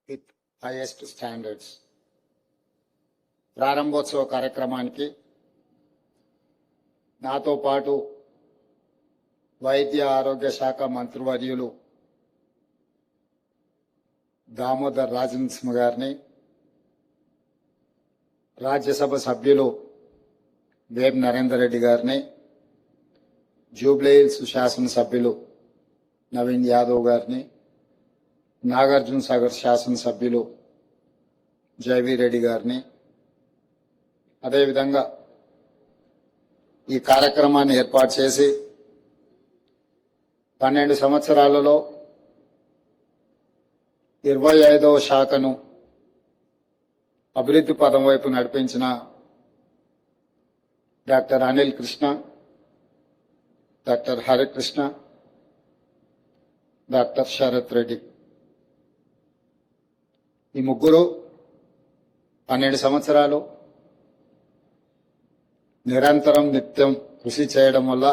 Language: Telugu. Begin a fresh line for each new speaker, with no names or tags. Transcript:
with highest standards. ప్రారంభోత్సవ కార్యక్రమానికి నాతో పాటు వైద్య ఆరోగ్య శాఖ మంత్రివర్యులు దామోదర్ రాజనరసింహ గారిని, రాజ్యసభ సభ్యులు వేం నరేందర్ రెడ్డి గారిని, జూబ్లీహిల్స్ శాసనసభ్యులు నవీన్ యాదవ్ గారిని, నాగార్జున సాగర్ శాసనసభ్యులు జైవీ రెడ్డి గారిని, అదేవిధంగా ఈ కార్యక్రమాన్ని ఏర్పాటు చేసి 12 సంవత్సరాలలో 25వ శాఖను అభివృద్ధి పదం వైపు నడిపించిన doctor Anil Krishna, doctor Harikrishna, doctor Sarath Reddy, ఈ ముగ్గురు 12 సంవత్సరాలు నిరంతరం నిత్యం కృషి చేయడం వల్ల